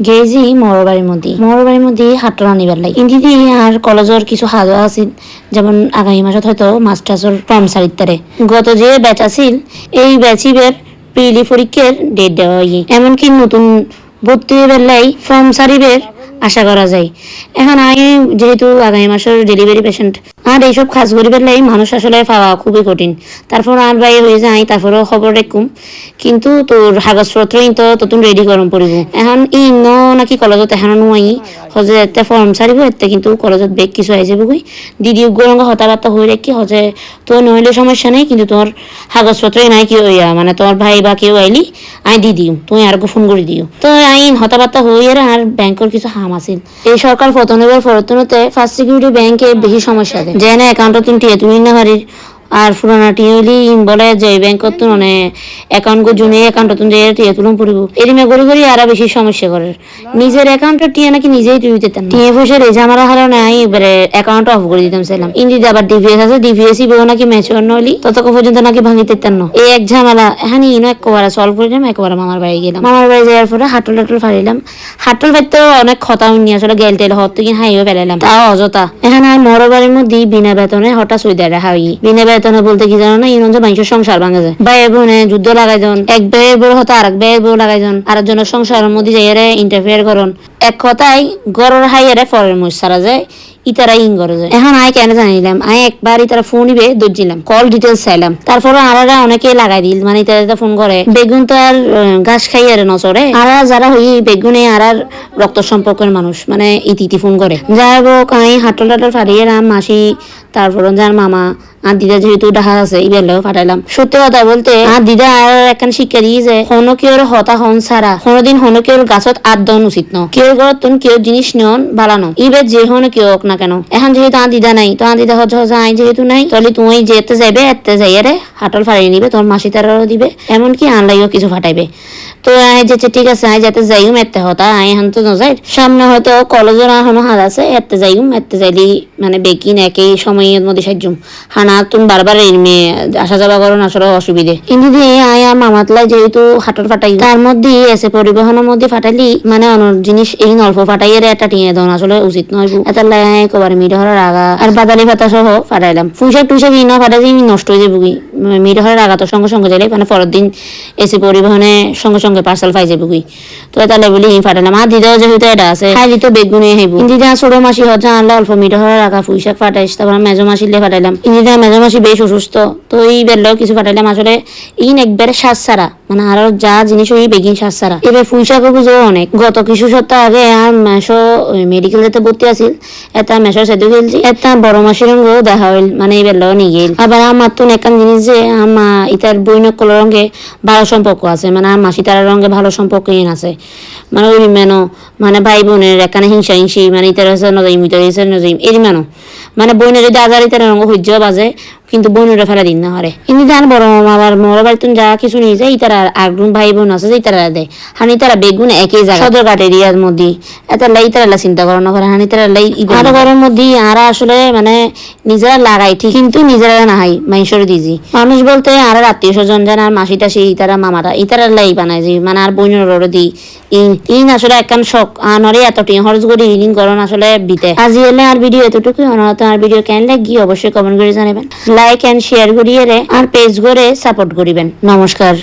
গেজি মরবাড়ির মধ্যে হাটরা আনিবার লাগে ইন্দি আর কলেজের কিছু হাজা আছিল যেমন আগামী মাসত হয়তো মাস্টার্সের ফর্ম সারিতারে গত যে ব্যাচ আছিল এই ব্যাচিবের প্রিলি পরীক্ষার ডেট দেওয়া হয় এমনকি নতুন ভর্তি বেলায় ফর্ম সারিবের আশা করা যায়। এখন আমি যেহেতু আগামী মাসের ডেলিভারি পেশেন্ট আর এইসব কাজ করিবার লাই মানুষ আসলে পাওয়া খুবই কঠিন। তারপর আর বাই হয়ে যায় তারপরও খবর রাখুম কিন্তু তোর কাগজপত্র তো ততুন রেডি করম পড়িব। এখন নাকি কলেজত এখন নোয়াই হজে এতে ফর্ম সারিব এতে কিন্তু কলেজত বেগ কিছু আই যাব গই দিদি গরঙ্গ হতাবার্তা হয়ে রাখি হজে তো নইলে সমস্যা নেই কিন্তু তোর কাগজপত্রই নাই কি হইয়া মানে তোর ভাই বা কেউ আইলি আই দি দিও তুমি আর ফোন করে দিও তো আইন হতাবার্তা হইয়া আর ব্যাংকের কিছু হাম আছিল। এই সরকার পতনের পরতনতে ফার্স্ট সিকিউরিটি ব্যাংকে বেশি সমস্যা দেয় যে না অ্যাকাউন্টত তুমি না হারির আর পুরানাটি হইলি বলে যে ব্যাংকত মানে অ্যাকাউন্ট গো জুনে অ্যাকাউন্টত যে টিয়া তুলম পড়িব এরিমে গড়ি গড়ি আরো বেশি সমস্যা করে নিজের অ্যাকাউন্টে টিয়া নাকি নিজেই তুই দিতেন টিয়া পয়সা রে জামারা হারানো নাই এবারে অ্যাকাউন্ট অফ করে দিতাম ছিলাম ইন্দি আবার ডিভিএস আছে ডিভিএসই বউ নাকি ম্যাচিওর নইলি ততক্ষণ পর্যন্ত নাকি ভাঙি দিতেন না এই এক ঝামেলা এখন ইনো একবার সলভ করিলাম একবার মামার বাড়ি গেলাম মামার বাড়ি যাওয়ার পরে হাটল ফাড়িলাম হাটল ফাইতে অনেক খতা নিয়ে আসলে গেল টেল হত থেকে হাইও ফেলাইলাম তাও অযথা এখন আর মরো বাড়ির মধ্যে বিনা বেতনে হঠাৎ সুইদা রাখা হই বিনা বেতনে বলতে কি জানো না ইনন যে মানুষের সংসার ভাঙা যায় ভাই বোনে যুদ্ধ লাগাই জন এক ব্যয়ের বড় হতো আর এক ব্যয়ের বড় লাগাই জন আরেকজনের সংসারের মধ্যে যাইয়ারে ইন্টারফেয়ার করন এক কথায় গরর হাইয়ারে ফরের মুখ সারা যায় ইতারা ইন করে যায়। এখন আই কেন জানিলাম আই একবার ইতারা ফোন নিবে দৌড়ছিলাম কল ডিটেলস চাইলাম তারপরে আরারা অনেকে লাগাই দিল মানে ইতারা ফোন করে বেগুন তো আর ঘাস খাই আর নচরে আরা যারা হই বেগুনে আর রক্ত সম্পর্কের মানুষ মানে ইতি ফোন করে যাই হোক আই হাটল টাটল ফাটিয়ে রাম মাসি তারপর যার মামা আর দিদা যেহেতু ডাহা আছে ইবেলেও ফাটাইলাম সত্যি কথা বলতে আর দিদা আর একখান শিক্ষা দিয়ে যে হনো কেউর হতা হন ছাড়া কোনোদিন হনো কেউর গাছত আট দন উচিত ন কেউ গড়তন কেউ জিনিস নিয়ন বালানো ইবে যে হনো কেউ হোক না কেন এখন যেহেতু আর দিদা নাই তো আর দিদা হজ আই যেহেতু নাই তাহলে তুমি যেতে যাইবে এতে যাইয়ারে হাটল ফাড়িয়ে নিবে তোর মাসি তারাও দিবে এমনকি আনলাইও কিছু ফাটাইবে তো আই যেতে ঠিক আছে আই যাতে যাইম এতে হতা আই এখন তো নজাই সামনে হয়তো কলেজের এখনো হাত আছে এতে যাইম এতে যাইলি মানে বেকিন একই সময়ের মধ্যে সাহায্যম হানা তুমি বারবার এমনি আসা যাওয়া করো না আসলে অসুবিধে কিন্তু দিয়ে আয় আর মামাতলাই যেহেতু হাটর ফাটাই তার মধ্যে এসে পরিবহনের মধ্যে ফাটাইলি মানে অন্য জিনিস এই অল্প ফাটাইয়ের একটা টিয়ে দেওয়া আসলে উচিত নয় এটা লাই একবার মিডহরের আগা আর বাদালি ভাতা সহ ফাটাইলাম পুঁইশাক টুইশাক ইনা ফাটাই নষ্ট হয়ে যাবো কি মিডহরের আগা তো সঙ্গে সঙ্গে যাইলে মানে পরের দিন এসে পরিবহনে সঙ্গে সঙ্গে পার্সেল পাই যাবো কি তো এটা বলি ফাটাইলাম আর দিদাও যেহেতু এটা আছে খাই দিত বেগুনে হইব দিদা ছোট মাসি হচ্ছে আনলে অল্প মিডহরের আগা পুঁইশাক ফাটাইস তারপর মেজো মাসিলে ফাটাইলাম ইন্দিদা মেজো মাসি বেশ অসুস্থ তো এই বেললেও কিছু ফাটাইলাম আসলে ইন একবারে শ্বাস ছাড়া মানে আরো যা জিনিস ওই বেগিন শ্বাস ছাড়া এবার পুঁইশাক বুঝো অনেক গত কিছু সপ্তাহ আগে আর মেশো মেডিকেল যেতে ভর্তি আছিল এটা মেশোর সাথে গেলছি এটা বড় মাসির রঙেও দেখা হইল মানে এই বেললেও নিয়ে গেল আবার আমার তো একান জিনিস যে আমা ইতার বইনকল রঙে ভালো সম্পর্ক আছে মানে আর মাসি তার রঙে ভালো সম্পর্ক আছে মানে ওই মেনো মানে ভাই বোনের এখানে হিংসা হিংসি মানে ইতার হচ্ছে নজাইম ইতার হচ্ছে নজাইম এর মেনো মানে বইনের যদি আজার ইতার রঙ সহ্য বাজে কিন্তু বোনেরা ফেলা দিন না হরে কিন্তু জান বড় আমার মরো বাড়িতে যা কিছু নিয়ে যায় ইতারা আগুন ভাই বোন আছে যে ইতারা দেয় হানি তারা বেগুন একই জায়গা সদরঘাট এরিয়ার মধ্যে এটা লাই তারা চিন্তা করো না করে হানি তারা লাই আরো ঘরের মধ্যে আরা আসলে মানে নিজেরা লাগাই ঠিক কিন্তু নিজেরা না হাই মাইশরে দিজি মানুষ বলতে আর আত্মীয় স্বজন জান আর মাসিটা সেই ইতারা মামারা ইতারা লাই বানায় যে মানে আর বোনের দি ইন আসলে একখান শখ আনরে এতটি হরজ করে ইনিং করন আসলে বিতে আজি এলে আর ভিডিও এতটুকুই অনাহত আর ভিডিও কেন লাগি অবশ্যই কমেন্ট করে জানাবেন লাইক এন্ড শেয়ার করিয়ে আর পেজ করে সাপোর্ট করিবেন নমস্কার।